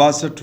62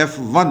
F1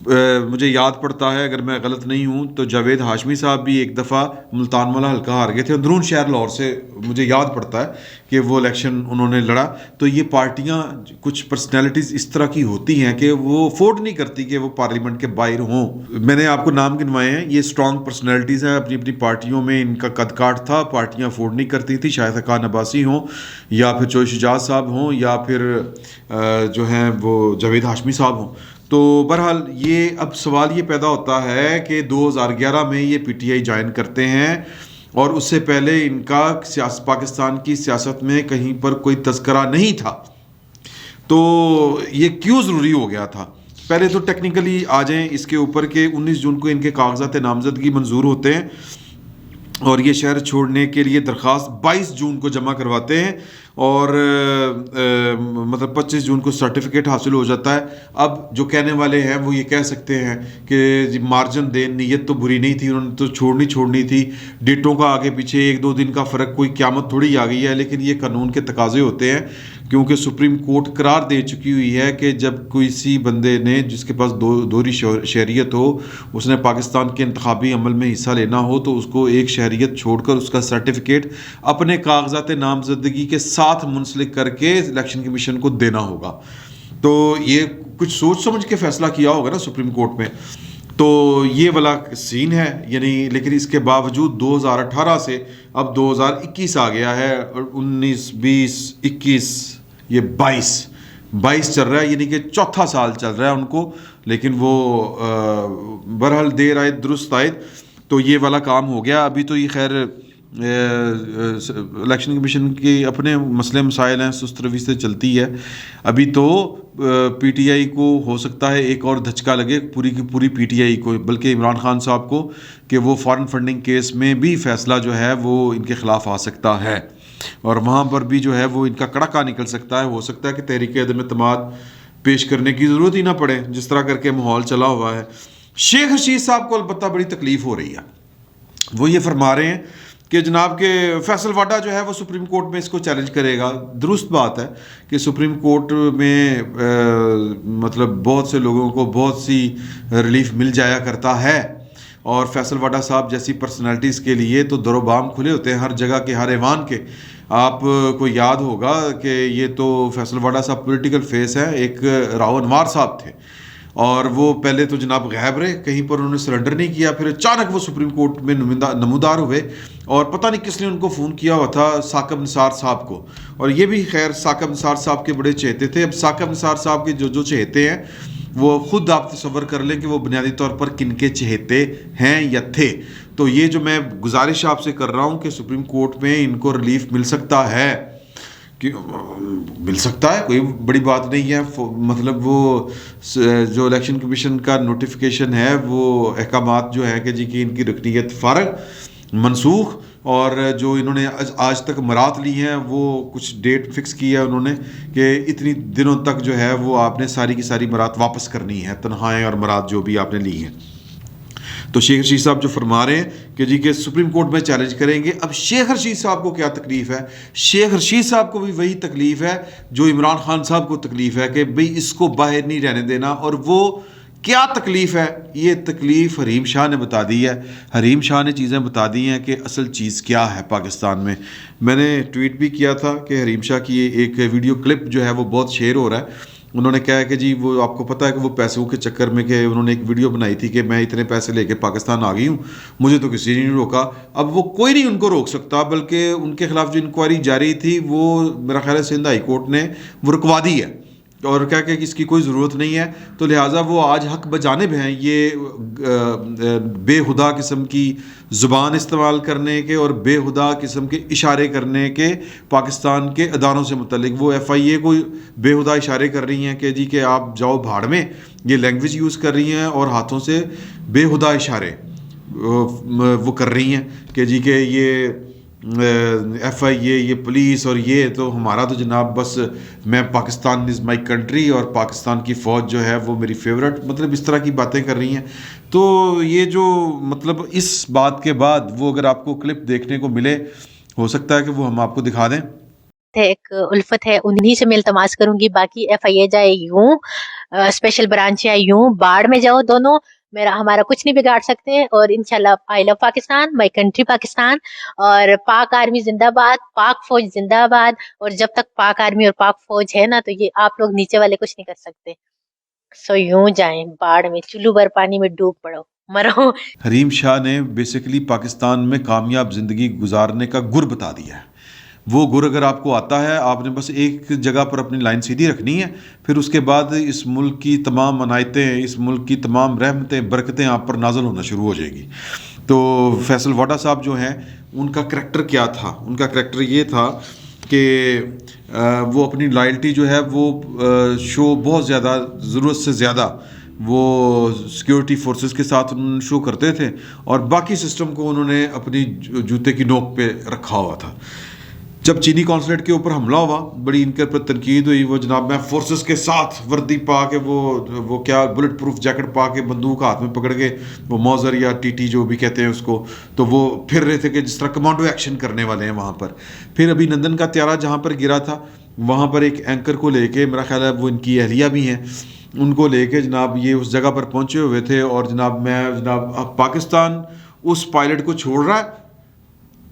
مجھے یاد پڑتا ہے اگر میں غلط نہیں ہوں تو جاوید ہاشمی صاحب بھی ایک دفعہ ملتان والا حلقہ ہار گئے تھے اندرون شہر لاہور سے، مجھے یاد پڑتا ہے کہ وہ الیکشن انہوں نے لڑا. تو یہ پارٹیاں کچھ پرسنالٹیز اس طرح کی ہوتی ہیں کہ وہ افورڈ نہیں کرتی کہ وہ پارلیمنٹ کے باہر ہوں. میں نے آپ کو نام گنوائے ہیں، یہ اسٹرانگ پرسنالٹیز ہیں، اپنی اپنی پارٹیوں میں ان کا قد کاٹ تھا، پارٹیاں افورڈ نہیں کرتی تھی. شاہد خان عباسی ہوں یا پھر چوئی شجاعت صاحب ہوں یا پھر جو ہیں وہ جاوید ہاشمی صاحب ہوں. تو بہرحال یہ اب سوال یہ پیدا ہوتا ہے کہ 2011 میں یہ پی ٹی آئی جوائن کرتے ہیں اور اس سے پہلے ان کا پاکستان کی سیاست میں کہیں پر کوئی تذکرہ نہیں تھا. تو یہ کیوں ضروری ہو گیا تھا؟ پہلے تو ٹیکنیکلی آ جائیں اس کے اوپر کہ 19 جون کو ان کے کاغذات نامزدگی منظور ہوتے ہیں اور یہ شہر چھوڑنے کے لیے درخواست 22 جون کو جمع کرواتے ہیں اور مطلب 25 جون کو سرٹیفکیٹ حاصل ہو جاتا ہے. اب جو کہنے والے ہیں وہ یہ کہہ سکتے ہیں کہ مارجن دے، نیت تو بری نہیں تھی، انہوں نے تو چھوڑنی تھی، ڈیٹوں کا آگے پیچھے 1-2 دن کا فرق کوئی قیامت تھوڑی آ گئی ہے. لیکن یہ قانون کے تقاضے ہوتے ہیں کیونکہ سپریم کورٹ قرار دے چکی ہوئی ہے کہ جب کسی بندے نے جس کے پاس دوہری شہریت ہو، اس نے پاکستان کے انتخابی عمل میں حصہ لینا ہو تو اس کو ایک شہریت چھوڑ کر اس کا سرٹیفکیٹ اپنے کاغذات نامزدگی کے ساتھ منسلک کر کے الیکشن کمیشن کو دینا ہوگا. تو یہ کچھ سوچ سمجھ کے فیصلہ کیا ہوگا نا سپریم کورٹ میں. تو یہ والا سین ہے یعنی. لیکن اس کے باوجود 2018 سے اب 2021 آ گیا ہے، 19 20 21 یہ 22 چل رہا ہے، یعنی کہ چوتھا سال چل رہا ہے ان کو. لیکن وہ بہرحال دیر آئے درست آئے. تو یہ والا کام ہو گیا. ابھی تو یہ خیر الیکشن کمیشن کے اپنے مسئلے مسائل ہیں، سست روی سے چلتی ہے. ابھی تو پی ٹی آئی کو ہو سکتا ہے ایک اور دھچکا لگے، پوری کی پوری پی ٹی آئی کو، بلکہ عمران خان صاحب کو، کہ وہ فارن فنڈنگ کیس میں بھی فیصلہ جو ہے وہ ان کے خلاف آ سکتا ہے اور وہاں پر بھی جو ہے وہ ان کا کڑکا نکل سکتا ہے. ہو سکتا ہے کہ تحریک عدم اعتماد پیش کرنے کی ضرورت ہی نہ پڑے جس طرح کر کے ماحول چلا ہوا ہے. شیخ رشید صاحب کو البتہ بڑی تکلیف ہو رہی ہے. وہ یہ فرما رہے ہیں کہ جناب کہ فیصل واڈا جو ہے وہ سپریم کورٹ میں اس کو چیلنج کرے گا. درست بات ہے کہ سپریم کورٹ میں مطلب بہت سے لوگوں کو بہت سی ریلیف مل جایا کرتا ہے اور فیصل واڈا صاحب جیسی پرسنالٹیز کے لیے تو در و بام کھلے ہوتے ہیں ہر جگہ کے، ہر ایوان کے. آپ کو یاد ہوگا کہ یہ تو فیصل واڈا صاحب پولیٹیکل فیس ہیں. ایک راؤ انوار صاحب تھے اور وہ پہلے تو جناب غائب رہے، کہیں پر انہوں نے سرنڈر نہیں کیا، پھر اچانک وہ سپریم کورٹ میں نمودار ہوئے اور پتہ نہیں کس نے ان کو فون کیا ہوا تھا، ثاقب نثار صاحب کو. اور یہ بھی خیر ثاقب نثار صاحب کے بڑے چہتے تھے. اب ثاقب نثار صاحب کے جو چہتے ہیں وہ خود آپ تصور کر لیں کہ وہ بنیادی طور پر کن کے چہتے ہیں یا تھے. تو یہ جو میں گزارش آپ سے کر رہا ہوں کہ سپریم کورٹ میں ان کو ریلیف مل سکتا ہے، کہ مل سکتا ہے، کوئی بڑی بات نہیں ہے. مطلب وہ جو الیکشن کمیشن کا نوٹیفیکیشن ہے وہ احکامات جو ہے کہ جی کہ ان کی رکنیت فارغ منسوخ، اور جو انہوں نے آج تک مراد لی ہیں وہ کچھ ڈیٹ فکس کی ہے انہوں نے کہ اتنی دنوں تک جو ہے وہ آپ نے ساری کی ساری مراد واپس کرنی ہے، تنخواہیں اور مراد جو بھی آپ نے لی ہیں. تو شیخ رشید صاحب جو فرما رہے ہیں کہ جی کہ سپریم کورٹ میں چیلنج کریں گے. اب شیخ رشید صاحب کو کیا تکلیف ہے؟ شیخ رشید صاحب کو بھی وہی تکلیف ہے جو عمران خان صاحب کو تکلیف ہے کہ بھئی اس کو باہر نہیں رہنے دینا. اور وہ کیا تکلیف ہے؟ یہ تکلیف حریم شاہ نے بتا دی ہے. حریم شاہ نے چیزیں بتا دی ہیں کہ اصل چیز کیا ہے پاکستان میں. میں نے ٹویٹ بھی کیا تھا کہ حریم شاہ کی ایک ویڈیو کلپ جو ہے وہ بہت شیئر ہو رہا ہے. انہوں نے کہا ہے کہ جی وہ آپ کو پتہ ہے کہ وہ پیسوں کے چکر میں کہ انہوں نے ایک ویڈیو بنائی تھی کہ میں اتنے پیسے لے کے پاکستان آ گئی ہوں، مجھے تو کسی نے نہیں روکا. اب وہ کوئی نہیں ان کو روک سکتا، بلکہ ان کے خلاف جو انکوائری جاری تھی وہ میرا خیال ہے سندھ ہائی کورٹ نے وہ رکوا دی ہے اور کہا کہ اس کی کوئی ضرورت نہیں ہے. تو لہٰذا وہ آج حق بجانب ہیں یہ بے ہدا قسم کی زبان استعمال کرنے کے اور بے ہدا قسم کے اشارے کرنے کے پاکستان کے اداروں سے متعلق. وہ ایف آئی اے کو بے ہدا اشارے کر رہی ہیں کہ جی کہ آپ جاؤ بھاڑ میں، یہ لینگویج یوز کر رہی ہیں اور ہاتھوں سے بے ہدا اشارے وہ کر رہی ہیں کہ جی کہ یہ ایف آئی اے، یہ پولیس اور یہ تو ہمارا تو جناب بس میں پاکستان از مائی کنٹری اور پاکستان کی فوج جو ہے وہ میری فیورٹ، مطلب اس طرح کی باتیں کر رہی ہیں. تو یہ جو مطلب اس بات کے بعد وہ اگر آپ کو کلپ دیکھنے کو ملے، ہو سکتا ہے کہ وہ ہم آپ کو دکھا دیں. ایک الفت ہے, انہی سے میں التماس کروں گی. باقی FIA جائے یوں, اسپیشل برانچ یا یوں, باڑ میں جاؤ دونوں, ہمارا کچھ نہیں بگاڑ سکتے. اور انشاءاللہ آئی لو پاکستان, مائی کنٹری پاکستان, اور پاک آرمی زندہ باد, پاک فوج زندہ باد. اور جب تک پاک آرمی اور پاک فوج ہے نا, تو یہ آپ لوگ نیچے والے کچھ نہیں کر سکتے. سو یوں جائیں باڑ میں, چلو بھر پانی میں ڈوب پڑو, مرو. حریم شاہ نے بیسیکلی پاکستان میں کامیاب زندگی گزارنے کا گر بتا دیا ہے. وہ گر اگر آپ کو آتا ہے, آپ نے بس ایک جگہ پر اپنی لائن سیدھی رکھنی ہے, پھر اس کے بعد اس ملک کی تمام عنایتیں, اس ملک کی تمام رحمتیں, برکتیں آپ پر نازل ہونا شروع ہو جائے گی. تو فیصل واڈا صاحب جو ہیں, ان کا کریکٹر کیا تھا؟ ان کا کریکٹر یہ تھا کہ وہ اپنی لائلٹی جو ہے وہ شو بہت زیادہ, ضرورت سے زیادہ وہ سیکیورٹی فورسز کے ساتھ انہوں نے شو کرتے تھے, اور باقی سسٹم کو انہوں نے اپنی جوتے کی نوک پہ رکھا ہوا تھا. جب چینی کانسولیٹ کے اوپر حملہ ہوا, بڑی ان کے پر تنقید ہوئی. وہ جناب میں فورسز کے ساتھ وردی پا کے, وہ کیا بلٹ پروف جیکٹ پا کے, بندوق ہاتھ میں پکڑ کے, وہ موزر یا TT جو بھی کہتے ہیں اس کو, تو وہ پھر رہے تھے کہ جس طرح کمانڈو ایکشن کرنے والے ہیں وہاں پر. پھر ابھی نندن کا طیارہ جہاں پر گرا تھا, وہاں پر ایک اینکر کو لے کے, میرا خیال ہے وہ ان کی اہلیہ بھی ہیں, ان کو لے کے جناب یہ اس جگہ پر پہنچے ہوئے تھے. اور جناب پاکستان اس پائلٹ کو چھوڑ رہا ہے,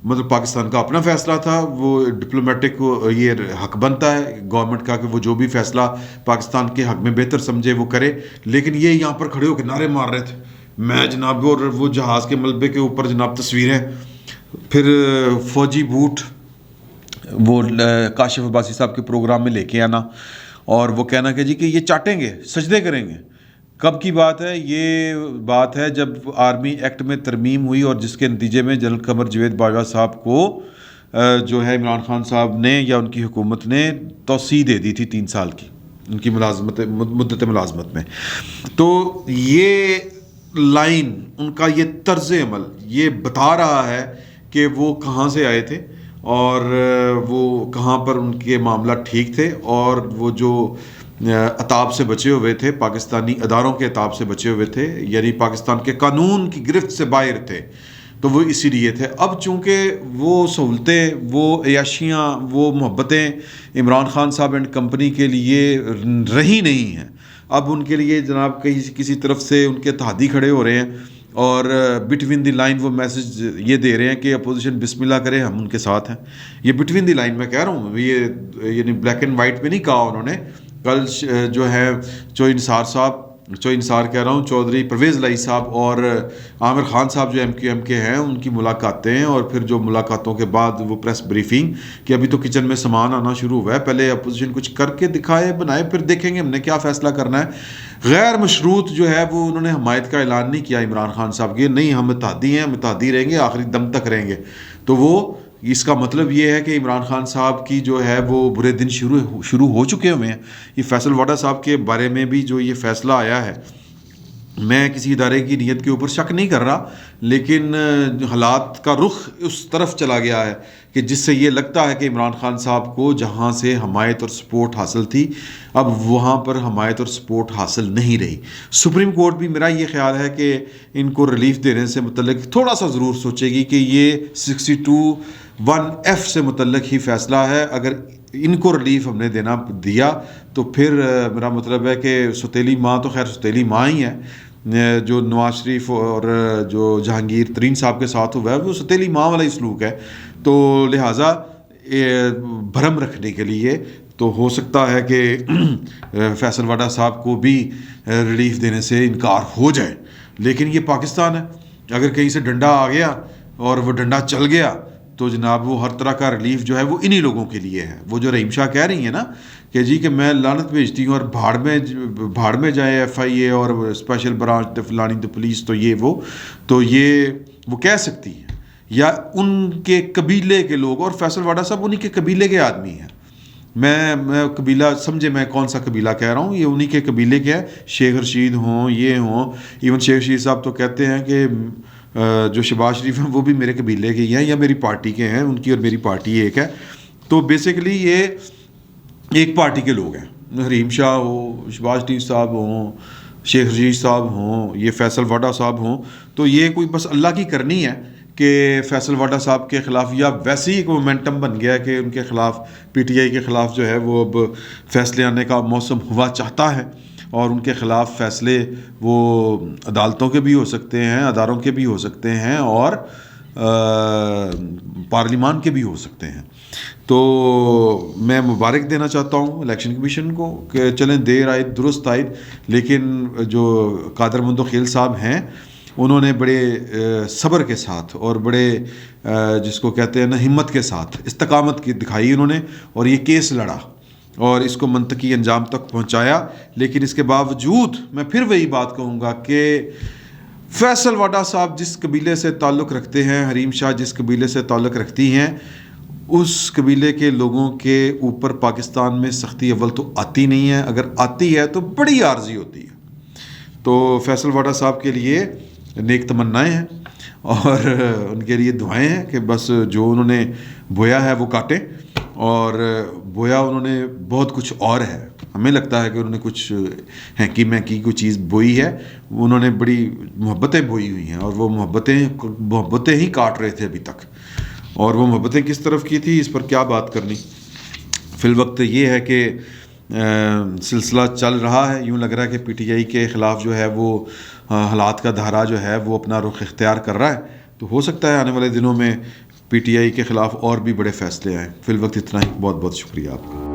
مطلب پاکستان کا اپنا فیصلہ تھا, وہ ڈپلومیٹک یہ حق بنتا ہے گورنمنٹ کا کہ وہ جو بھی فیصلہ پاکستان کے حق میں بہتر سمجھے وہ کرے. لیکن یہ یہاں پر کھڑے ہو کے نعرے مار رہے تھے, میں جناب, اور وہ جہاز کے ملبے کے اوپر جناب تصویریں, پھر فوجی بوٹ وہ کاشف عباسی صاحب کے پروگرام میں لے کے آنا, اور وہ کہنا کہ جی کہ یہ چاٹیں گے, سجدے کریں گے. کب کی بات ہے یہ؟ بات ہے جب آرمی ایکٹ میں ترمیم ہوئی, اور جس کے نتیجے میں جنرل قمر جاوید باجوہ صاحب کو جو ہے عمران خان صاحب نے یا ان کی حکومت نے توسیع دے دی تھی 3 سال کی ان کی مدت ملازمت میں. تو یہ لائن, ان کا یہ طرز عمل, یہ بتا رہا ہے کہ وہ کہاں سے آئے تھے, اور وہ کہاں پر ان کے معاملات ٹھیک تھے, اور وہ جو عطاب سے بچے ہوئے تھے, پاکستانی اداروں کے عطاب سے بچے ہوئے تھے, یعنی پاکستان کے قانون کی گرفت سے باہر تھے, تو وہ اسی لیے تھے. اب چونکہ وہ سہولتیں, وہ عیاشیاں, وہ محبتیں عمران خان صاحب اینڈ کمپنی کے لیے رہی نہیں ہیں. اب ان کے لیے جناب کسی طرف سے ان کے اتحادی کھڑے ہو رہے ہیں, اور بٹوین دی لائن وہ میسج یہ دے رہے ہیں کہ اپوزیشن بسم اللہ کرے, ہم ان کے ساتھ ہیں. یہ بٹوین دی لائن میں کہہ رہا ہوں, یہ یعنی بلیک اینڈ وائٹ میں نہیں کہا انہوں نے. کل جو ہے چوئنسار کہہ رہا ہوں, چودھری پرویز لائی صاحب اور عامر خان صاحب جو MQM کے ہیں, ان کی ملاقاتیں ہیں, اور پھر جو ملاقاتوں کے بعد وہ پریس بریفنگ کہ ابھی تو کچن میں سامان آنا شروع ہوا ہے, پہلے اپوزیشن کچھ کر کے دکھائے, بنائے, پھر دیکھیں گے ہم نے کیا فیصلہ کرنا ہے. غیر مشروط جو ہے وہ انہوں نے حمایت کا اعلان نہیں کیا عمران خان صاحب کی, نہیں ہم اتحادی ہیں, ہم اتحادی رہیں گے, آخری دم تک رہیں گے. تو وہ اس کا مطلب یہ ہے کہ عمران خان صاحب کی جو ہے وہ برے دن شروع ہو چکے ہوئے ہیں. یہ فیصل واڈا صاحب کے بارے میں بھی جو یہ فیصلہ آیا ہے, میں کسی ادارے کی نیت کے اوپر شک نہیں کر رہا, لیکن حالات کا رخ اس طرف چلا گیا ہے کہ جس سے یہ لگتا ہے کہ عمران خان صاحب کو جہاں سے حمایت اور سپورٹ حاصل تھی, اب وہاں پر حمایت اور سپورٹ حاصل نہیں رہی. سپریم کورٹ بھی میرا یہ خیال ہے کہ ان کو ریلیف دینے سے متعلق تھوڑا سا ضرور سوچے گی کہ یہ 62(1)(f) سے متعلق ہی فیصلہ ہے. اگر ان کو ریلیف ہم نے دیا تو پھر میرا مطلب ہے کہ ستیلی ماں تو خیر ستیلی ماں ہی ہے, جو نواز شریف اور جو جہانگیر ترین صاحب کے ساتھ ہوا ہے وہ ستیلی ماں والا ہی سلوک ہے. تو لہٰذا بھرم رکھنے کے لیے تو ہو سکتا ہے کہ فیصل واڈا صاحب کو بھی ریلیف دینے سے انکار ہو جائے. لیکن یہ پاکستان ہے, اگر کہیں سے ڈنڈا آ گیا اور وہ ڈنڈا چل گیا تو جناب وہ ہر طرح کا ریلیف جو ہے وہ انہی لوگوں کے لیے ہے. وہ جو رحیم شاہ کہہ رہی ہیں نا کہ جی کہ میں لعنت بھیجتی ہوں اور بھاڑ میں جائے FIA اور اسپیشل برانچ فلانی تو پولیس تو یہ وہ کہہ سکتی ہیں, یا ان کے قبیلے کے لوگ, اور فیصل واڈا صاحب انہی کے قبیلے کے آدمی ہیں. میں قبیلہ سمجھے میں کون سا قبیلہ کہہ رہا ہوں, یہ انہی کے قبیلے کے ہیں. شیخ رشید ہوں, یہ ہوں, ایون شیخ رشید صاحب تو کہتے ہیں کہ جو شہباز شریف ہیں وہ بھی میرے قبیلے کے ہی ہیں یا میری پارٹی کے ہیں, ان کی اور میری پارٹی ایک ہے. تو بیسیکلی یہ ایک پارٹی کے لوگ ہیں. حریم شاہ ہو, شہباز شریف صاحب ہوں, شیخ رشید صاحب ہوں, یہ فیصل واڈا صاحب ہوں, تو یہ کوئی بس اللہ کی کرنی ہے کہ فیصل واڈا صاحب کے خلاف یا ویسے ہی ایک مومنٹم بن گیا کہ ان کے خلاف پی ٹی آئی کے خلاف جو ہے وہ اب فیصلے آنے کا موسم ہوا چاہتا ہے، اور ان کے خلاف فیصلے وہ عدالتوں کے بھی ہو سکتے ہیں، اداروں کے بھی ہو سکتے ہیں، اور پارلیمان کے بھی ہو سکتے ہیں۔ تو میں مبارک دینا چاہتا ہوں الیکشن کمیشن کو کہ چلیں دیر آئے درست آئے، لیکن جو قادر مندوخیل صاحب ہیں انہوں نے بڑے صبر کے ساتھ اور بڑے جس کو کہتے ہیں نا ہمت کے ساتھ استقامت کی دکھائی انہوں نے، اور یہ کیس لڑا اور اس کو منطقی انجام تک پہنچایا۔ لیکن اس کے باوجود میں پھر وہی بات کہوں گا کہ فیصل واڈا صاحب جس قبیلے سے تعلق رکھتے ہیں، حریم شاہ جس قبیلے سے تعلق رکھتی ہیں، اس قبیلے کے لوگوں کے اوپر پاکستان میں سختی اول تو آتی نہیں ہے، اگر آتی ہے تو بڑی عارضی ہوتی ہے۔ تو فیصل واڈا صاحب کے لیے نیک تمنائیں ہیں اور ان کے لیے دعائیں ہیں کہ بس جو انہوں نے بویا ہے وہ کاٹیں، اور بویا انہوں نے بہت کچھ اور ہے، ہمیں لگتا ہے کہ انہوں نے کچھ ہینکی مینکی کوئی چیز بوئی ہے، انہوں نے بڑی محبتیں بوئی ہوئی ہیں، اور وہ محبتیں ہی کاٹ رہے تھے ابھی تک، اور وہ محبتیں کس طرف کی تھی اس پر کیا بات کرنی۔ فی الوقت یہ ہے کہ سلسلہ چل رہا ہے، یوں لگ رہا ہے کہ پی ٹی آئی کے خلاف جو ہے وہ حالات کا دھارا جو ہے وہ اپنا رخ اختیار کر رہا ہے، تو ہو سکتا ہے آنے والے دنوں میں پی ٹی آئی کے خلاف اور بھی بڑے فیصلے آئیں۔ فی الوقت اتنا ہی، بہت بہت شکریہ آپ کا۔